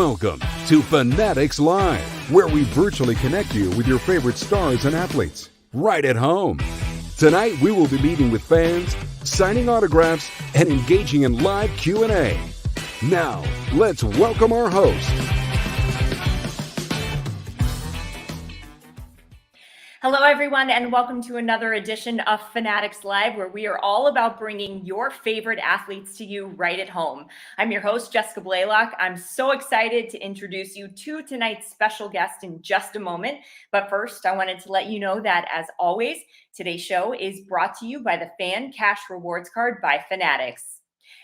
Welcome to Fanatics Live, where we virtually connect you with your favorite stars and athletes right at home. Tonight, we will be meeting with fans, signing autographs, and engaging in live Q&A. Now, let's welcome our host. Hello, everyone, and welcome to another edition of Fanatics Live, where we are all about bringing your favorite athletes to you right at home. I'm your host, Jessica Blaylock. I'm so excited to introduce you to tonight's special guest in just a moment. But first, I wanted to let you know that, as always, today's show is brought to you by the Fan Cash Rewards Card by Fanatics.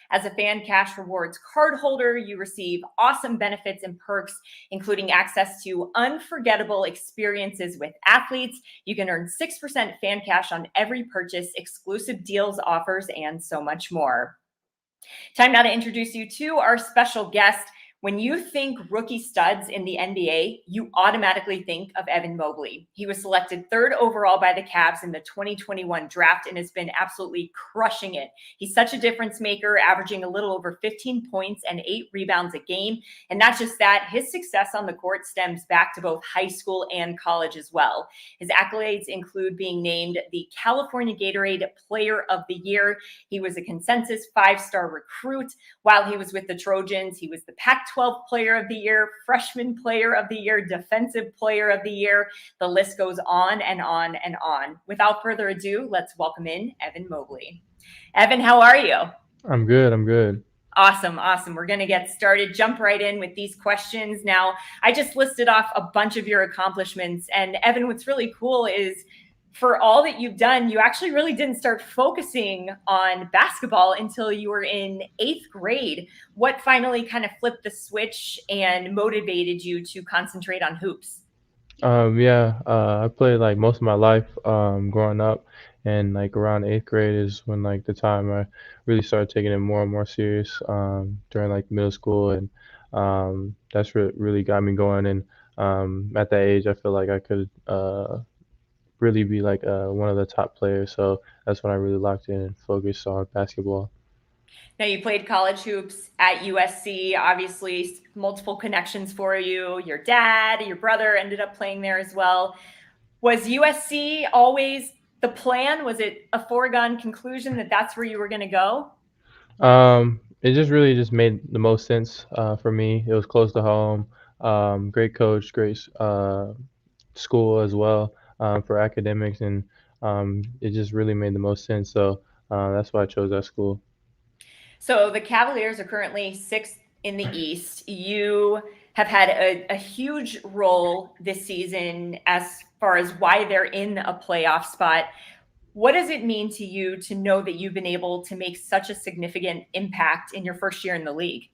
As a Fan Cash Rewards card holder, you receive awesome benefits and perks, including access to unforgettable experiences with athletes. You can earn 6% Fan Cash on every purchase, exclusive deals, offers, and so much more. Time now to introduce you to our special guest. When you think rookie studs in the NBA, you automatically think of Evan Mobley. He was selected 3rd overall by the Cavs in the 2021 draft and has been absolutely crushing it. He's such a difference maker, averaging a little over 15 points and 8 rebounds a game. And not just that, his success on the court stems back to both high school and college as well. His accolades include being named the California Gatorade Player of the Year. He was a consensus 5-star recruit. While he was with the Trojans, he was the Pac-12 Player of the Year, Freshman Player of the Year, Defensive Player of the Year. The list goes on and on and on. Without further ado, let's welcome in Evan Mobley. Evan, how are you? I'm good. Awesome. We're going to get started. Jump right in with these questions. Now, I just listed off a bunch of your accomplishments. And Evan, what's really cool is for all that you've done, you actually really didn't start focusing on basketball until you were in 8th grade. What finally kind of flipped the switch and motivated you to concentrate on hoops? I played like most of my life growing up, and like around 8th grade is when like the time I really started taking it more and more serious during like middle school, and that's really got me going. And at that age, I feel like I could really be like one of the top players. So that's when I really locked in and focused on basketball. Now, you played college hoops at USC, obviously multiple connections for you. Your dad, your brother ended up playing there as well. Was USC always the plan? Was it a foregone conclusion that that's where you were going to go? It just really just made the most sense for me. It was close to home, great coach, great school as well for academics, and it just really made the most sense. So that's why I chose that school. So the Cavaliers are currently 6th in the East. You have had a huge role this season as far as why they're in a playoff spot. What does it mean to you to know that you've been able to make such a significant impact in your first year in the league?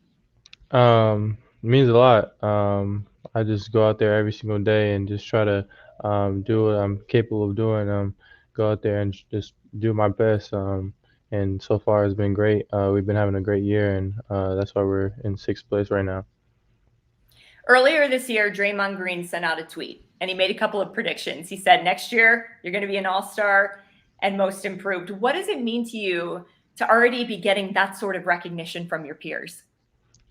It means a lot. I just go out there every single day and just try to do what I'm capable of doing. Go out there and just do my best. And so far it's been great. We've been having a great year, and that's why we're in 6th place right now. Earlier this year, Draymond Green sent out a tweet, and he made a couple of predictions. He said, next year, you're going to be an all-star and most improved. What does it mean to you to already be getting that sort of recognition from your peers?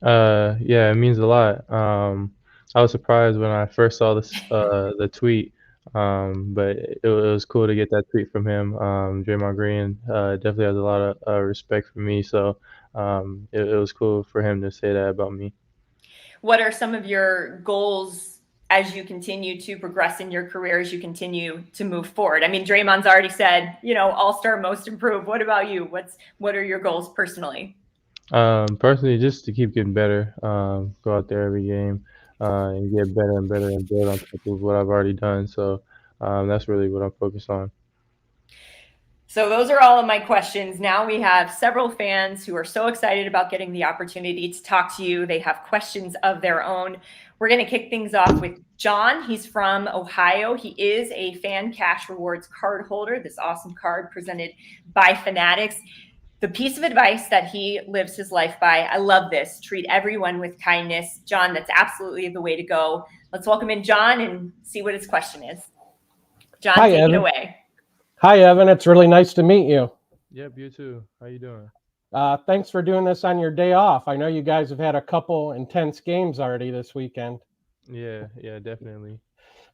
It means a lot. I was surprised when I first saw the tweet, but it was cool to get that tweet from him. Draymond Green definitely has a lot of respect for me, so it was cool for him to say that about me. What are some of your goals as you continue to progress in your career, as you continue to move forward? I mean, Draymond's already said, all-star, most improved. What about you? What are your goals personally? Personally, just to keep getting better, go out there every game and get better and better and build on top of what I've already done. So that's really what I'm focused on. So those are all of my questions. Now we have several fans who are so excited about getting the opportunity to talk to you. They have questions of their own. We're going to kick things off with John. He's from Ohio. He is a Fan Cash Rewards card holder, this awesome card presented by Fanatics. The piece of advice that he lives his life by, I love this, treat everyone with kindness. John, that's absolutely the way to go. Let's welcome in John and see what his question is. John, take it away. Hi, Evan. It's really nice to meet you. Yep, you too. How you doing? Thanks for doing this on your day off. I know you guys have had a couple intense games already this weekend. Yeah, definitely.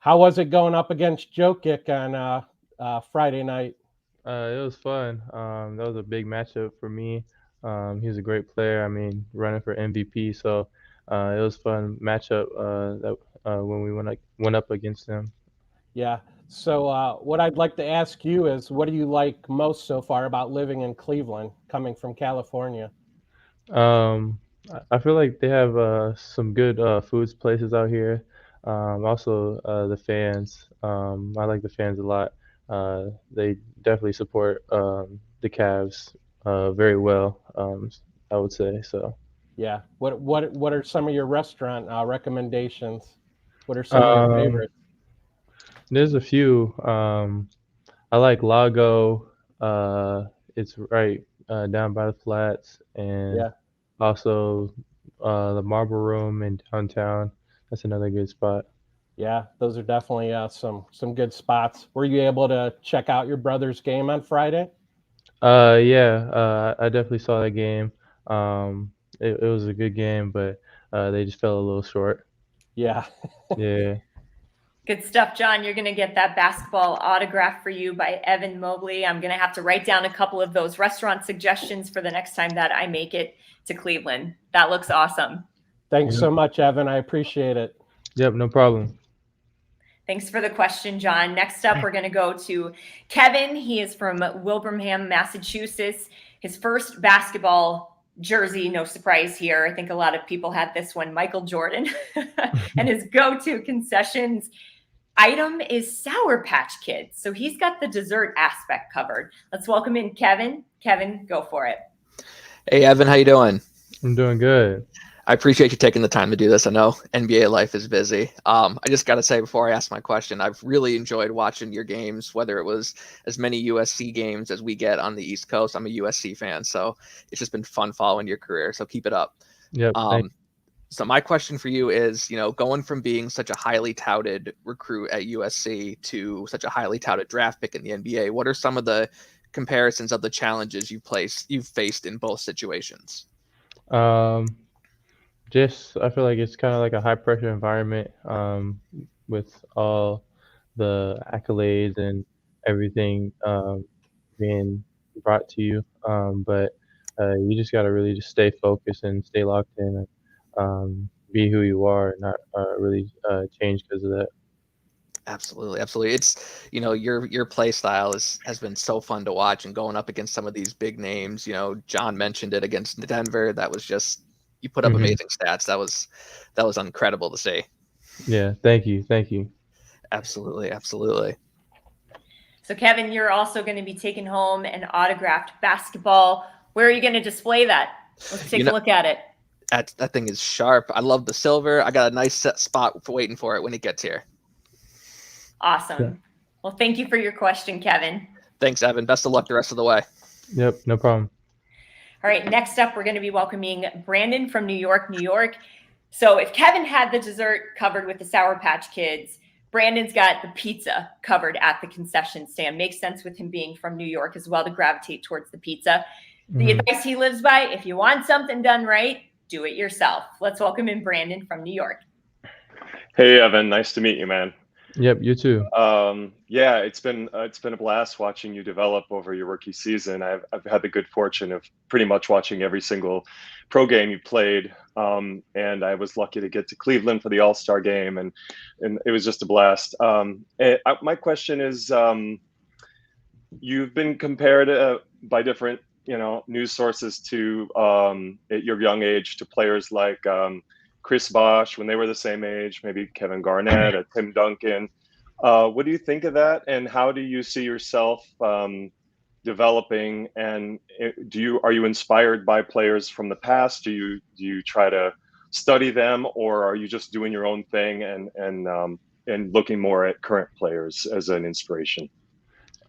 How was it going up against Jokic on Friday night? It was fun. That was a big matchup for me. He's a great player. I mean, running for MVP, so it was fun matchup that when we went up against him. Yeah. So what I'd like to ask you is, what do you like most so far about living in Cleveland, coming from California? I feel like they have some good foods places out here. Also, the fans. I like the fans a lot. They definitely support the Cavs very well. I would say so. Yeah. What are some of your restaurant recommendations? What are some of your Um, favorites? there's a few. I like Lago. It's right down by the flats, and Yeah. also the Marble Room in downtown. That's another good spot. Yeah, those are definitely some good spots. Were you able to check out your brother's game on Friday? Yeah, I definitely saw that game. It was a good game, but they just fell a little short. Yeah. Yeah. Good stuff, John. You're going to get that basketball autograph for you by Evan Mobley. I'm going to have to write down a couple of those restaurant suggestions for the next time that I make it to Cleveland. That looks awesome. Thanks Yep. so much, Evan. I appreciate it. Yep, no problem. Thanks for the question, John. Next up, we're going to go to Kevin. He is from Wilbraham, Massachusetts. His first basketball jersey, no surprise here. I think a lot of people had this one, Michael Jordan. And his go-to concessions item is Sour Patch Kids. So he's got the dessert aspect covered. Let's welcome in Kevin. Kevin, go for it. Hey, Evan, how you doing? I'm doing good. I appreciate you taking the time to do this. I know NBA life is busy. I just got to say before I ask my question, I've really enjoyed watching your games, whether it was as many USC games as we get on the East Coast. I'm a USC fan, so it's just been fun following your career. So keep it up. Yep. So my question for you is, going from being such a highly touted recruit at USC to such a highly touted draft pick in the NBA, what are some of the comparisons of the challenges you've faced in both situations? Just I feel like it's kind of like a high pressure environment with all the accolades and everything being brought to you. But you just gotta really just stay focused and stay locked in and be who you are and not really change because of that. Absolutely. It's your play style has been so fun to watch, and going up against some of these big names. John mentioned it against Denver. That was just, you put up amazing stats. That was incredible to see. Yeah, thank you. Absolutely. So Kevin, you're also going to be taking home an autographed basketball. Where are you going to display that? Let's take a look at it. That thing is sharp. I love the silver. I got a nice set spot for waiting for it when it gets here. Awesome. Yeah. Well, thank you for your question, Kevin. Thanks, Evan. Best of luck the rest of the way. Yep, no problem. All right, next up, we're going to be welcoming Brandon from New York. So if Kevin had the dessert covered with the Sour Patch Kids, Brandon's got the pizza covered at the concession stand. Makes sense with him being from New York as well to gravitate towards the pizza. The advice he lives by, if you want something done right, do it yourself. Let's welcome in Brandon from New York. Hey, Evan. Nice to meet you, man. Yep, you too. Yeah, it's been a blast watching you develop over your rookie season. I've had the good fortune of pretty much watching every single pro game you played, and I was lucky to get to Cleveland for the All-Star game, and it was just a blast. My question is, you've been compared by different news sources to at your young age to players like Chris Bosh when they were the same age, maybe Kevin Garnett, Tim Duncan. What do you think of that, and how do you see yourself developing? And are you inspired by players from the past? Do you try to study them, or are you just doing your own thing and looking more at current players as an inspiration?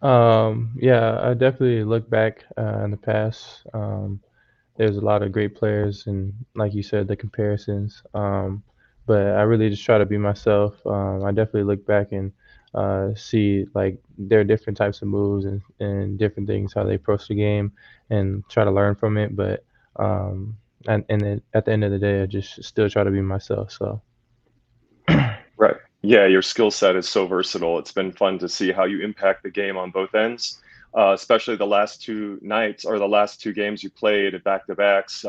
Yeah, I definitely look back in the past. There's a lot of great players, and like you said, the comparisons. But I really just try to be myself. I definitely look back and see like their different types of moves and different things, how they approach the game, and try to learn from it. But and then at the end of the day, I just still try to be myself. So Right. Yeah, your skill set is so versatile. It's been fun to see how you impact the game on both ends, especially the last two nights or the last two games you played at back-to-backs.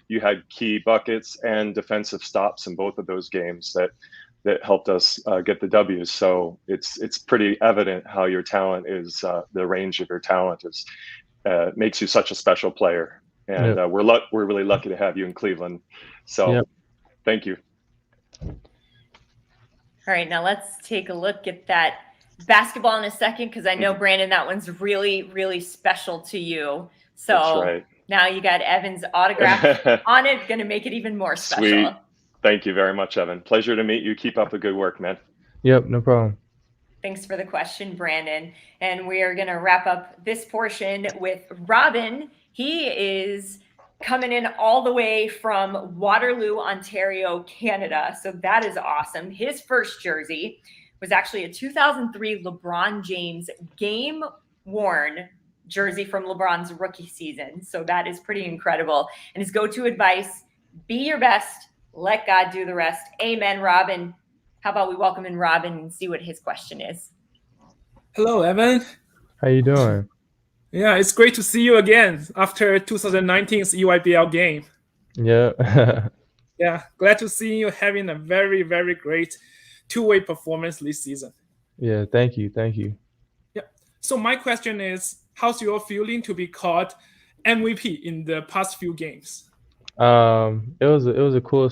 You had key buckets and defensive stops in both of those games that helped us get the W's. So it's pretty evident how your talent is, the range of your talent is makes you such a special player. And yep, we're really lucky to have you in Cleveland. So yep. thank you. All right, now let's take a look at that basketball in a second, because I know, Brandon, that one's really, really special to you. So That's right. Now you got Evan's autograph on it, going to make it even more special. Sweet. Thank you very much, Evan. Pleasure to meet you. Keep up the good work, man. Yep, no problem. Thanks for the question, Brandon. And we are going to wrap up this portion with Robin. He is coming in all the way from Waterloo, Ontario, Canada. So that is awesome. His first jersey was actually a 2003 LeBron James game-worn jersey from LeBron's rookie season. So that is pretty incredible. And his go-to advice, be your best, let God do the rest. Amen, Robin. How about we welcome in Robin and see what his question is? Hello, Evan. How you doing? Yeah, it's great to see you again after 2019's EYBL game. Yeah. Yeah, glad to see you having a very, very great two-way performance this season. Yeah, thank you. Thank you. Yeah. So my question is, how's your feeling to be called MVP in the past few games? It was a cool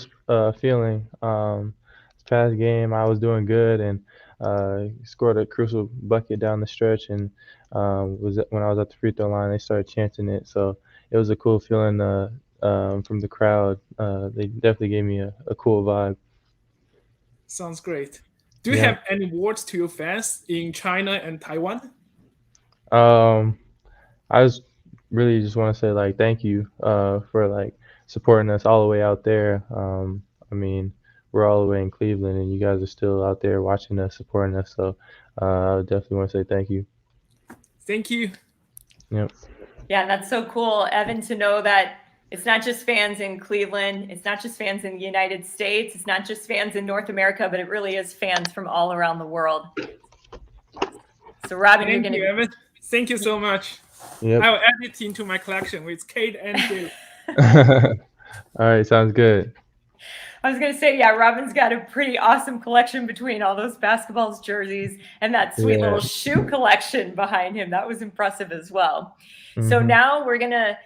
feeling. This past game, I was doing good and scored a crucial bucket down the stretch, and was when I was at the free throw line, they started chanting it. So it was a cool feeling from the crowd. They definitely gave me a cool vibe. Sounds great. Do you Yeah. have any words to your fans in China and Taiwan? I really just want to say like thank you for like supporting us all the way out there. I mean, we're all the way in Cleveland, and you guys are still out there watching us, supporting us. So I definitely want to say thank you. Thank you. Yep. Yeah, that's so cool, Evan, to know that it's not just fans in Cleveland. It's not just fans in the United States. It's not just fans in North America, but it really is fans from all around the world. So, Robin, you're Thank going you, to... Evan. Thank you so much. Yep. I will add it into my collection with Kate and Jill. All right, sounds good. I was going to say, yeah, Robin's got a pretty awesome collection between all those basketballs, jerseys, and that sweet little shoe collection behind him. That was impressive as well. So now we're going to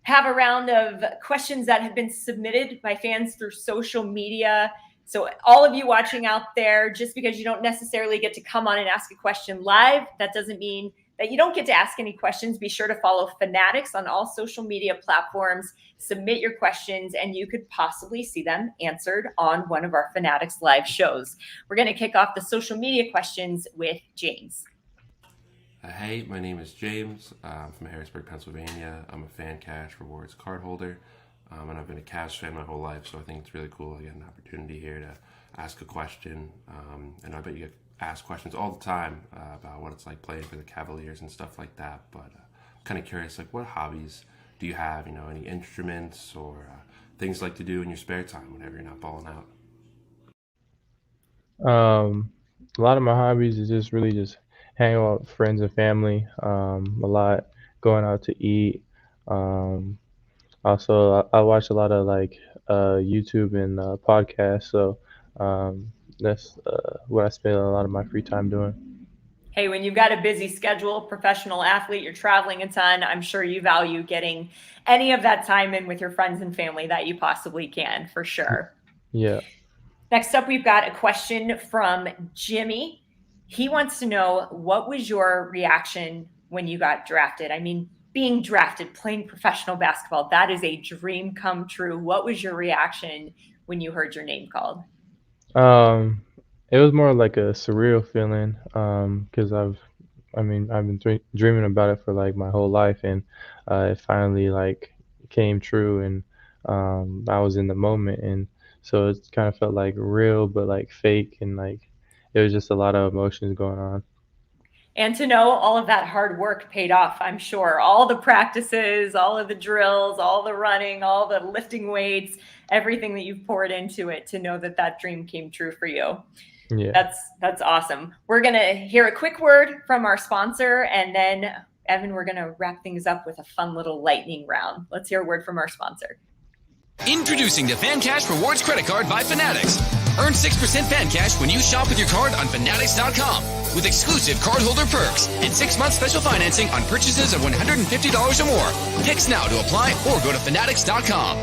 have a round of questions that have been submitted by fans through social media. So all of you watching out there, just because you don't necessarily get to come on and ask a question live, that doesn't mean that you don't get to ask any questions. Be sure to follow Fanatics on all social media platforms, submit your questions, and you could possibly see them answered on one of our Fanatics live shows. We're going to kick off the social media questions with James. Hey, my name is James. I'm from Harrisburg, Pennsylvania. I'm a FanChats Rewards card holder, and I've been a Cavs fan my whole life, so I think it's really cool I get an opportunity here to ask a question, and I bet you get asked questions all the time about what it's like playing for the Cavaliers and stuff like that, but I'm kind of curious, like, what hobbies do you have, any instruments or things you like to do in your spare time whenever you're not balling out? A lot of my hobbies is just really just hanging out with friends and family, a lot, going out to eat. Also, I watch a lot of like YouTube and podcasts, so that's what I spend a lot of my free time doing. Hey, when you've got a busy schedule, professional athlete, you're traveling a ton, I'm sure you value getting any of that time in with your friends and family that you possibly can, for sure. Yeah. Next up, we've got a question from Jimmy. He wants to know, what was your reaction when you got drafted? I mean, being drafted, playing professional basketball, that is a dream come true. What was your reaction when you heard your name called? It was more like a surreal feeling, because I've been dreaming about it for like my whole life, and it finally like came true, and I was in the moment, and so it kind of felt like real, but like fake, and like it was just a lot of emotions going on. And to know all of that hard work paid off, I'm sure. All the practices, all of the drills, all the running, all the lifting weights, everything that you've poured into it, to know that that dream came true for you. Yeah. That's awesome. We're going to hear a quick word from our sponsor, and then, Evan, we're going to wrap things up with a fun little lightning round. Let's hear a word from our sponsor. Introducing the FanCash Rewards Credit Card by Fanatics. Earn 6% FanCash when you shop with your card on Fanatics.com with exclusive cardholder perks and 6-month special financing on purchases of $150 or more. Text now to apply or go to Fanatics.com.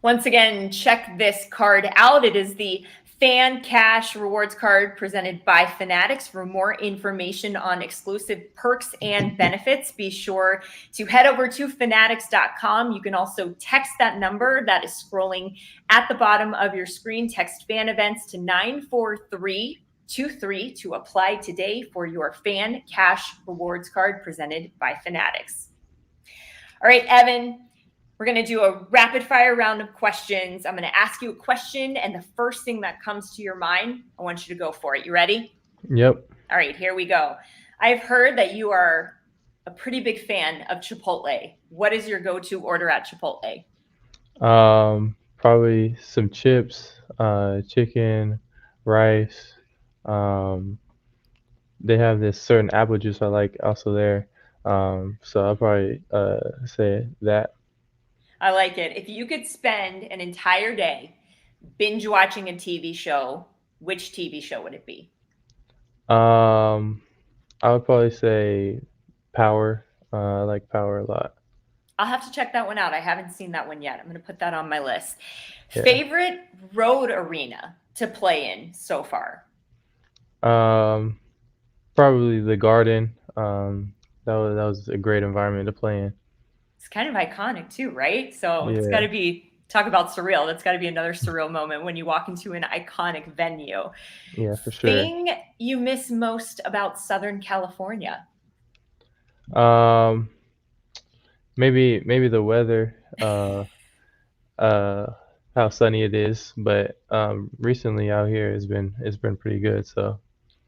Once again, check this card out. It is the FanCash Rewards Card presented by Fanatics. For more information on exclusive perks and benefits, be sure to head over to Fanatics.com. You can also text that number that is scrolling at the bottom of your screen. Text Fan Events to 94323 to apply today for your FanCash Rewards Card presented by Fanatics. All right, Evan. We're going to do a rapid fire round of questions. I'm going to ask you a question, and the first thing that comes to your mind, I want you to go for it. You ready? Yep. All right, here we go. I've heard that you are a pretty big fan of Chipotle. What is your go-to order at Chipotle? Probably some chips, chicken, rice. They have this certain apple juice I like also there. So I'll probably say that. I like it. If you could spend an entire day binge watching a TV show, which TV show would it be? I would probably say Power. I like Power a lot. I'll have to check that one out. I haven't seen that one yet. I'm going to put that on my list. Yeah. Favorite road arena to play in so far? Probably the Garden. That was a great environment to play in. It's kind of iconic too, right? So it's Yeah. got to be, talk about surreal. That's got to be another surreal moment when you walk into an iconic venue. Yeah, for sure. Thing you miss most about Southern California? Maybe the weather, how sunny it is, but recently out here it's been pretty good. So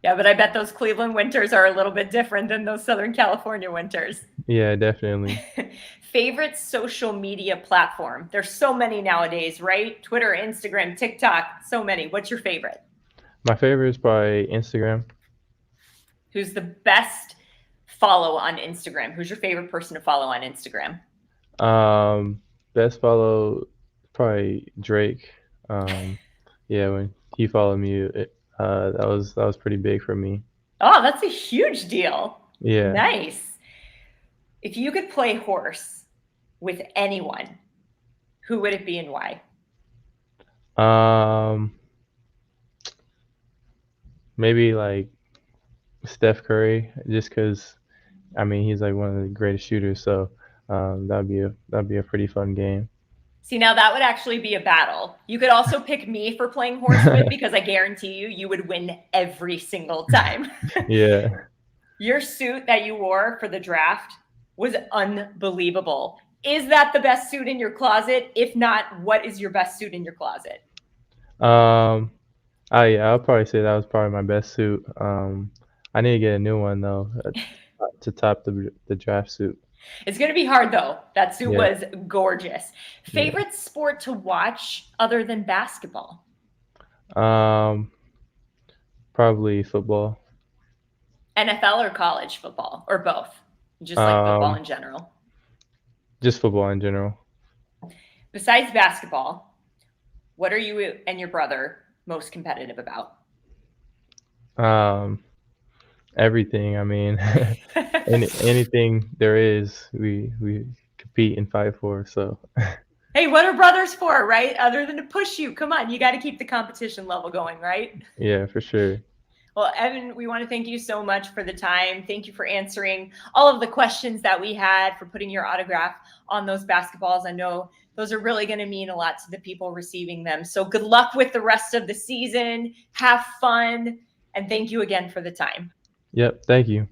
Yeah, but I bet those Cleveland winters are a little bit different than those Southern California winters. yeah, definitely. Favorite social media platform? There's so many nowadays, right? Twitter, Instagram, TikTok, so many. What's your favorite? My favorite is probably Instagram. Who's the best follow on Instagram? Who's your favorite person to follow on Instagram? Best follow probably Drake. Yeah, when he followed me, that was pretty big for me. Oh, that's a huge deal. Yeah. Nice. If you could play horse with anyone, who would it be and why? Maybe like Steph Curry, just because I mean he's like one of the greatest shooters, so that'd be a pretty fun game. See, now that would actually be a battle. You could also pick me for playing horse with, because I guarantee you would win every single time. Yeah. Your suit that you wore for the draft was unbelievable. Is that the best suit in your closet? If not, what is your best suit in your closet? Yeah, I'll probably say that was probably my best suit. I need to get a new one though to top the draft suit. It's going to be hard though. That suit Yeah. was gorgeous. Favorite sport to watch other than basketball? Probably football. NFL or college football, or both? Just like football in general? Just football in general. Besides basketball, what are you and your brother most competitive about? Everything. I mean, anything there is, we compete and fight for. So. Hey, what are brothers for, right? Other than to push you. Come on, you got to keep the competition level going, right? Yeah, for sure. Well, Evan, we want to thank you so much for the time. Thank you for answering all of the questions that we had, for putting your autograph on those basketballs. I know those are really going to mean a lot to the people receiving them. So good luck with the rest of the season. Have fun. And thank you again for the time. Yep. Thank you.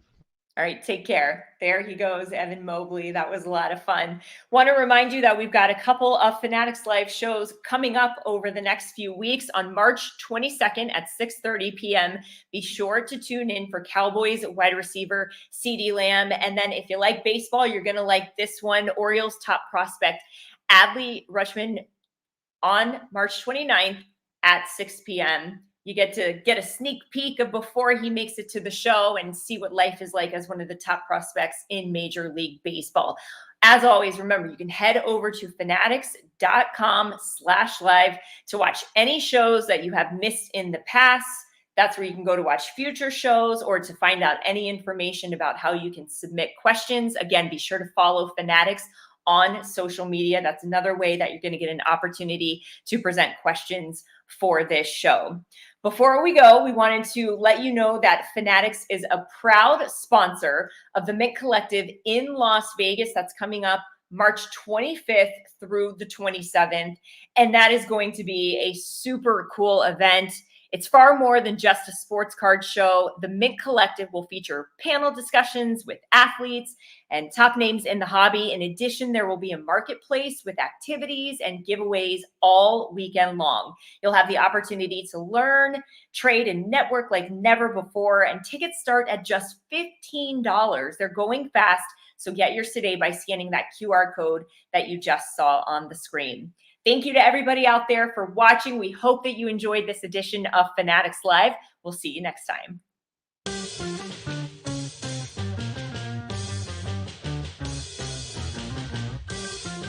All right, take care. There he goes, Evan Mobley. That was a lot of fun. Want to remind you that we've got a couple of Fanatics Live shows coming up over the next few weeks. On March 22nd at 6:30 p.m., be sure to tune in for Cowboys wide receiver CeeDee Lamb. And then if you like baseball, you're going to like this one, Orioles top prospect Adley Rutschman on March 29th at 6 p.m. You get to get a sneak peek of before he makes it to the show and see what life is like as one of the top prospects in Major League Baseball. As always, remember, you can head over to fanatics.com/live to watch any shows that you have missed in the past. That's where you can go to watch future shows or to find out any information about how you can submit questions. Again, be sure to follow Fanatics on social media. That's another way that you're going to get an opportunity to present questions for this show. Before we go, we wanted to let you know that Fanatics is a proud sponsor of the Mint Collective in Las Vegas. That's coming up March 25th through the 27th. And that is going to be a super cool event. It's far more than just a sports card show. The Mint Collective will feature panel discussions with athletes and top names in the hobby. In addition, there will be a marketplace with activities and giveaways all weekend long. You'll have the opportunity to learn, trade, and network like never before. And tickets start at just $15. They're going fast, so get yours today by scanning that QR code that you just saw on the screen. Thank you to everybody out there for watching. We hope that you enjoyed this edition of Fanatics Live. We'll see you next time.